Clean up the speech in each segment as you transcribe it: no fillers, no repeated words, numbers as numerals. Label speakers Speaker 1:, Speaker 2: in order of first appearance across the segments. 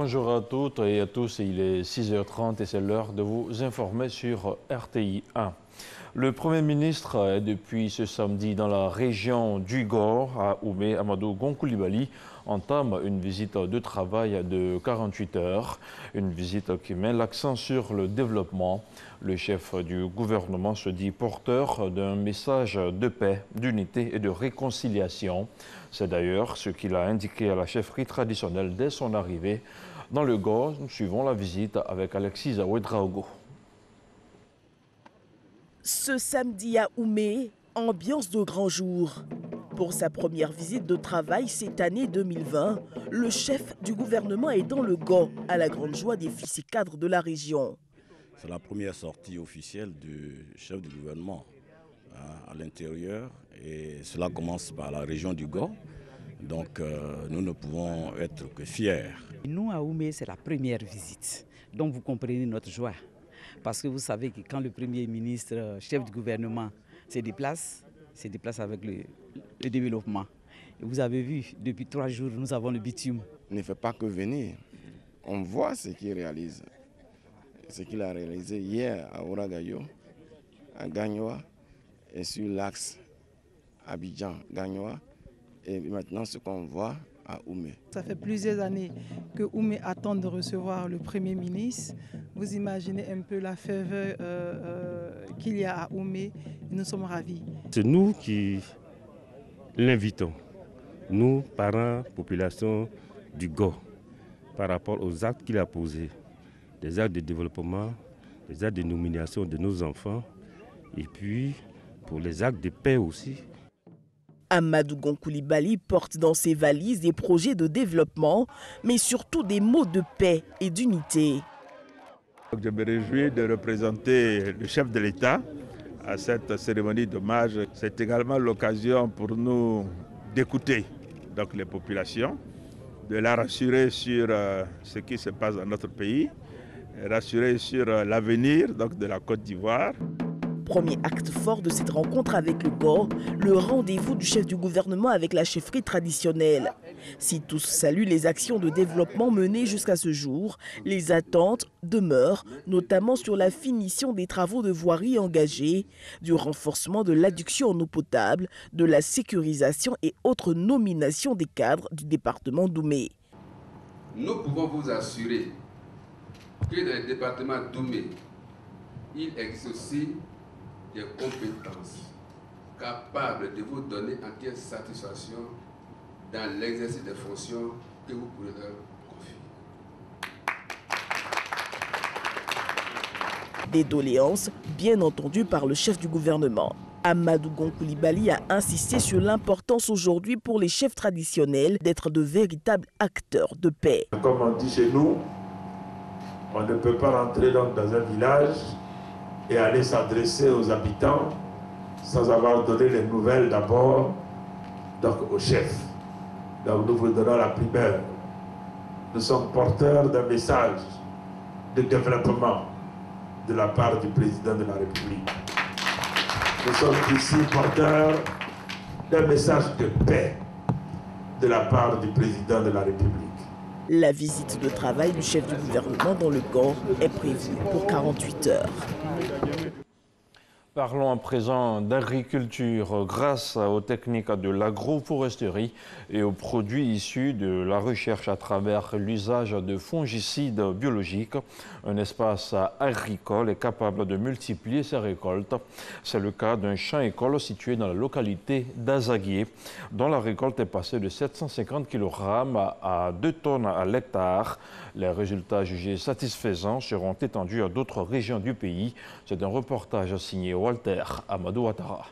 Speaker 1: Bonjour à toutes et à tous, il est 6h30 et c'est l'heure de vous informer sur RTI 1. Le Premier ministre est depuis ce samedi dans la région du Gor, à Oumé. Amadou Gon Coulibaly entame une visite de travail de 48 heures, une visite qui met l'accent sur le développement. Le chef du gouvernement se dit porteur d'un message de paix, d'unité et de réconciliation. C'est d'ailleurs ce qu'il a indiqué à la chefferie traditionnelle dès son arrivée dans le Gor. Nous suivons la visite avec Alexis Ouedraogo.
Speaker 2: Ce samedi à Oumé, ambiance de grand jour. Pour sa première visite de travail cette année 2020, le chef du gouvernement est dans le Gor, à la grande joie des fils et cadres de la région.
Speaker 3: C'est la première sortie officielle du chef du gouvernement à l'intérieur et cela commence par la région du Gor. Donc nous ne pouvons être que fiers.
Speaker 4: Nous à Oumé, c'est la première visite. Donc vous comprenez notre joie. Parce que vous savez que quand le Premier ministre, chef du gouvernement, se déplace avec le développement. Et vous avez vu, depuis 3 jours, nous avons le bitume.
Speaker 5: Il ne fait pas que venir. On voit ce qu'il réalise. Ce qu'il a réalisé hier à Ouagayo, à Gagnoa et sur l'axe Abidjan-Gagnoa. Et maintenant, ce qu'on voit à Oumé.
Speaker 6: Ça fait plusieurs années que Oumé attend de recevoir le Premier ministre. Vous imaginez un peu la ferveur qu'il y a à Oumé. Nous sommes ravis.
Speaker 7: C'est nous qui l'invitons, nous, parents, population du Gor, par rapport aux actes qu'il a posés, des actes de développement, des actes de nomination de nos enfants, et puis pour les actes de paix aussi.
Speaker 2: Amadou Gon Coulibaly porte dans ses valises des projets de développement, mais surtout des mots de paix et d'unité.
Speaker 8: Je me réjouis de représenter le chef de l'État à cette cérémonie d'hommage. C'est également l'occasion pour nous d'écouter les populations, de la rassurer sur ce qui se passe dans notre pays, rassurer sur l'avenir de la Côte d'Ivoire.
Speaker 2: Premier acte fort de cette rencontre avec le Gor, le rendez-vous du chef du gouvernement avec la chefferie traditionnelle. Si tous saluent les actions de développement menées jusqu'à ce jour, les attentes demeurent, notamment sur la finition des travaux de voirie engagés, du renforcement de l'adduction en eau potable, de la sécurisation et autres nominations des cadres du département d'Oumé.
Speaker 9: Nous pouvons vous assurer que dans le département d'Oumé, il existe aussi des compétences capables de vous donner entière satisfaction dans l'exercice des fonctions que vous pourrez leur confier.
Speaker 2: Des doléances, bien entendues par le chef du gouvernement. Amadou Gon Coulibaly a insisté sur l'importance aujourd'hui pour les chefs traditionnels d'être de véritables acteurs de paix.
Speaker 10: Comme on dit chez nous, on ne peut pas rentrer dans un village et aller s'adresser aux habitants sans avoir donné les nouvelles d'abord au chef. Donc nous vous donnons la primeur. Nous sommes porteurs d'un message de développement de la part du président de la République. Nous sommes ici porteurs d'un message de paix de la part du président de la République.
Speaker 2: La visite de travail du chef du gouvernement dans le Gor est prévue pour 48 heures.
Speaker 1: Parlons à présent d'agriculture. Grâce aux techniques de l'agroforesterie et aux produits issus de la recherche à travers l'usage de fongicides biologiques, un espace agricole est capable de multiplier ses récoltes. C'est le cas d'un champ-école situé dans la localité d'Azaguié, dont la récolte est passée de 750 kg à 2 tonnes à l'hectare. Les résultats jugés satisfaisants seront étendus à d'autres régions du pays. C'est un reportage signé Walter Amadou Ouattara.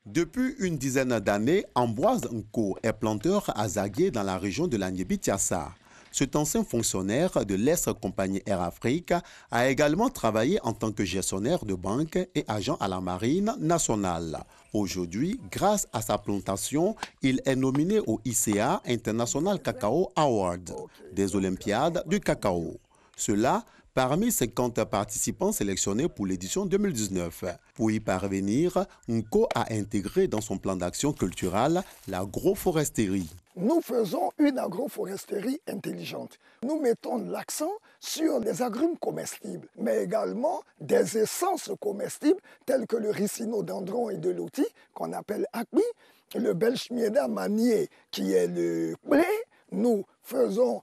Speaker 11: Depuis une dizaine d'années, Ambroise Nko est planteur à Zaguié dans la région de la Niébi-Tiassa. Cet ancien fonctionnaire de l'ex-compagnie Air Afrique a également travaillé en tant que gestionnaire de banque et agent à la marine nationale. Aujourd'hui, grâce à sa plantation, il est nominé au ICA International Cacao Award des Olympiades du cacao. Cela parmi 50 participants sélectionnés pour l'édition 2019. Pour y parvenir, Nko a intégré dans son plan d'action culturel l'agroforesterie.
Speaker 12: nous faisons une agroforesterie intelligente. Nous mettons l'accent sur les agrumes comestibles, mais également des essences comestibles telles que le ricino-dendron et de l'outil qu'on appelle acbi, le Belchmieda manier qui est le blé. Nous faisons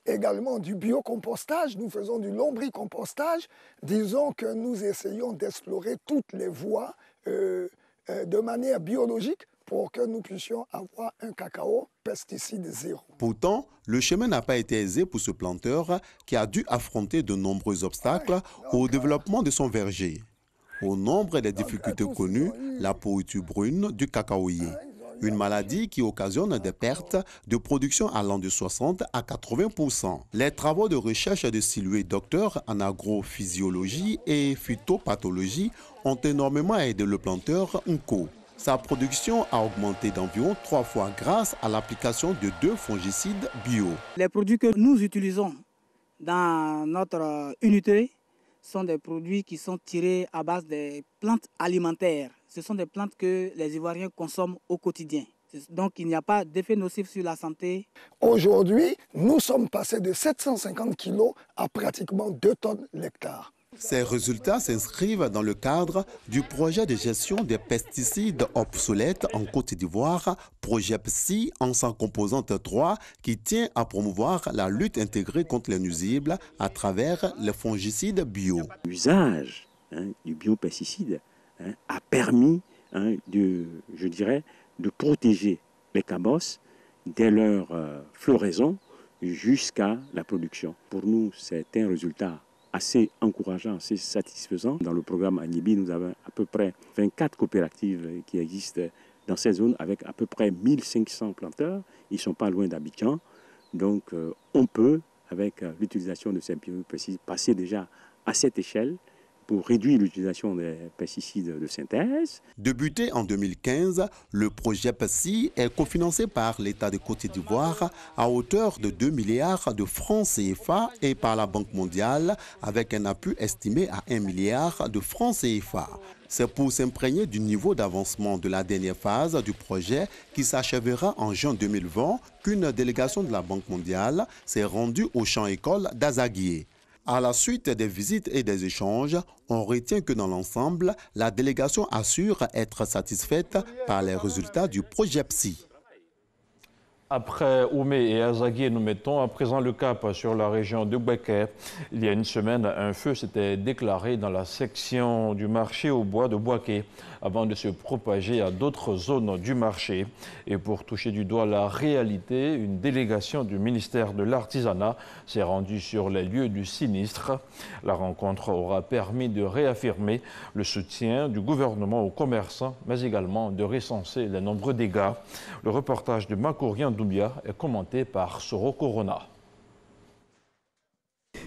Speaker 12: également du biocompostage, nous faisons du lombricompostage. Disons que nous essayons d'explorer toutes les voies de manière biologique pour que nous puissions avoir un cacao pesticide zéro.
Speaker 11: Pourtant, le chemin n'a pas été aisé pour ce planteur qui a dû affronter de nombreux obstacles au développement de son verger. Au nombre des difficultés connues, la pourriture brune du cacaoyer, une maladie qui occasionne des pertes de production allant de 60 à 80%. Les travaux de recherche de Siloué, docteur en agrophysiologie et phytopathologie, ont énormément aidé le planteur Nko. Sa production a augmenté d'environ 3 fois grâce à l'application de 2 fongicides bio.
Speaker 13: Les produits que nous utilisons dans notre unité sont des produits qui sont tirés à base des plantes alimentaires. Ce sont des plantes que les Ivoiriens consomment au quotidien. Donc il n'y a pas d'effet nocif sur la santé.
Speaker 12: Aujourd'hui, nous sommes passés de 750 kg à pratiquement 2 tonnes l'hectare.
Speaker 11: Ces résultats s'inscrivent dans le cadre du projet de gestion des pesticides obsolètes en Côte d'Ivoire, projet PSI en sa composante 3, qui tient à promouvoir la lutte intégrée contre les nuisibles à travers les fongicides bio.
Speaker 14: L'usage du biopesticide a permis de protéger les cabosses dès leur floraison jusqu'à la production. Pour nous, c'est un résultat assez encourageant, assez satisfaisant. Dans le programme Anibi, nous avons à peu près 24 coopératives qui existent dans ces zones avec à peu près 1500 planteurs. Ils ne sont pas loin d'Abidjan. Donc on peut, avec l'utilisation de ces biopesticides, passer déjà à cette échelle pour réduire l'utilisation des pesticides de synthèse.
Speaker 11: Débuté en 2015, le projet PSI est cofinancé par l'État de Côte d'Ivoire à hauteur de 2 milliards de francs CFA et par la Banque mondiale avec un appui estimé à 1 milliard de francs CFA. C'est pour s'imprégner du niveau d'avancement de la dernière phase du projet qui s'achèvera en juin 2020 qu'une délégation de la Banque mondiale s'est rendue au champ-école d'Azaguié. À la suite des visites et des échanges, on retient que dans l'ensemble, la délégation assure être satisfaite par les résultats du projet PSI.
Speaker 1: Après Oumé et Azaguié, nous mettons à présent le cap sur la région de Bouaké. Il y a une semaine, un feu s'était déclaré dans la section du marché au bois de Bouaké avant de se propager à d'autres zones du marché. Et pour toucher du doigt la réalité, une délégation du ministère de l'Artisanat s'est rendue sur les lieux du sinistre. La rencontre aura permis de réaffirmer le soutien du gouvernement aux commerçants, mais également de recenser les nombreux dégâts. Le reportage de Makourian Doumbia est commenté par Soro Corona.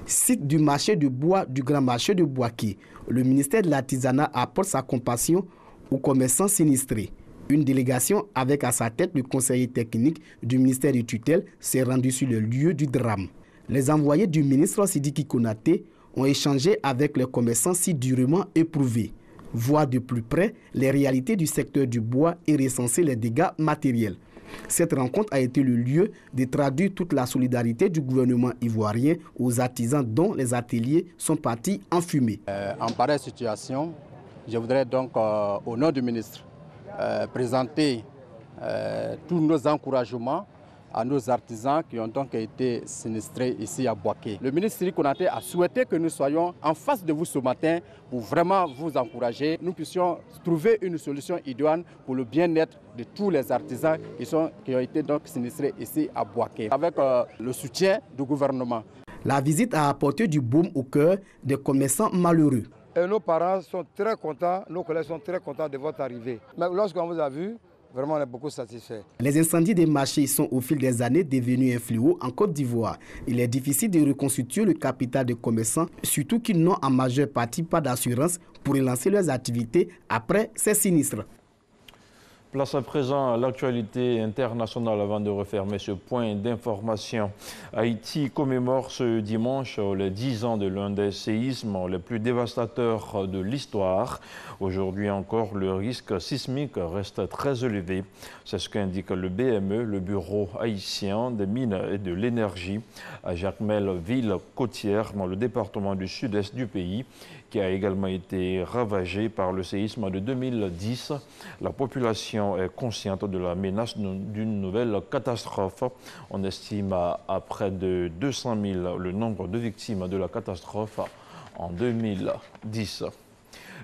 Speaker 15: Site du marché de bois du grand marché de Bouaké, le ministère de l'Artisanat apporte sa compassion aux commerçants sinistrés. Une délégation avec à sa tête le conseiller technique du ministère de tutelle s'est rendue sur le lieu du drame. Les envoyés du ministre Sidiki Konaté ont échangé avec les commerçants si durement éprouvés, voir de plus près les réalités du secteur du bois et recenser les dégâts matériels. Cette rencontre a été le lieu de traduire toute la solidarité du gouvernement ivoirien aux artisans dont les ateliers sont partis en fumée.
Speaker 16: En pareille situation, je voudrais donc, au nom du ministre, présenter tous nos encouragements à nos artisans qui ont donc été sinistrés ici à Bouaké. Le ministre Sidiki Konaté a souhaité que nous soyons en face de vous ce matin pour vraiment vous encourager. Nous puissions trouver une solution idoine pour le bien-être de tous les artisans qui ont été donc sinistrés ici à Bouaké, avec le soutien du gouvernement.
Speaker 15: La visite a apporté du baume au cœur des commerçants malheureux.
Speaker 17: Et nos parents sont très contents, nos collègues sont très contents de votre arrivée. Mais lorsqu'on vous a vu, vraiment, on est beaucoup satisfait.
Speaker 15: Les incendies des marchés sont au fil des années devenus un fléau en Côte d'Ivoire. Il est difficile de reconstituer le capital des commerçants, surtout qu'ils n'ont en majeure partie pas d'assurance pour relancer leurs activités après ces sinistres.
Speaker 1: Place à présent à l'actualité internationale avant de refermer ce point d'information. Haïti commémore ce dimanche les 10 ans de l'un des séismes les plus dévastateurs de l'histoire. Aujourd'hui encore, le risque sismique reste très élevé. C'est ce qu'indique le BME, le Bureau haïtien des mines et de l'énergie, à Jacmel, ville côtière dans le département du sud-est du pays, qui a également été ravagé par le séisme de 2010. La population est consciente de la menace d'une nouvelle catastrophe. On estime à près de 200 000 le nombre de victimes de la catastrophe en 2010.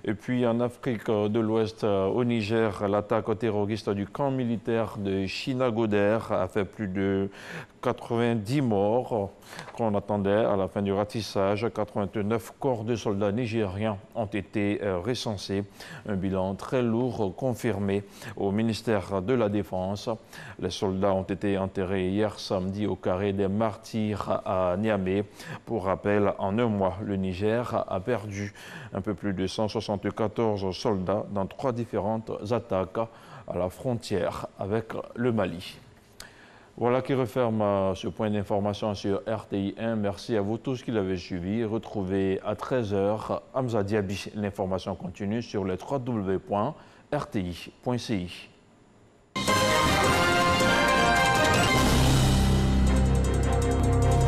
Speaker 1: Et puis en Afrique de l'Ouest, au Niger, l'attaque terroriste du camp militaire de Chinagoder a fait plus de 90 morts qu'on attendait à la fin du ratissage. 89 corps de soldats nigériens ont été recensés. Un bilan très lourd confirmé au ministère de la Défense. Les soldats ont été enterrés hier samedi au carré des Martyrs à Niamey. Pour rappel, en un mois, le Niger a perdu un peu plus de 174 soldats dans 3 différentes attaques à la frontière avec le Mali. Voilà qui referme ce point d'information sur RTI 1. Merci à vous tous qui l'avez suivi. Retrouvez à 13h Hamza Diaby. L'information continue sur les www.rti.ci.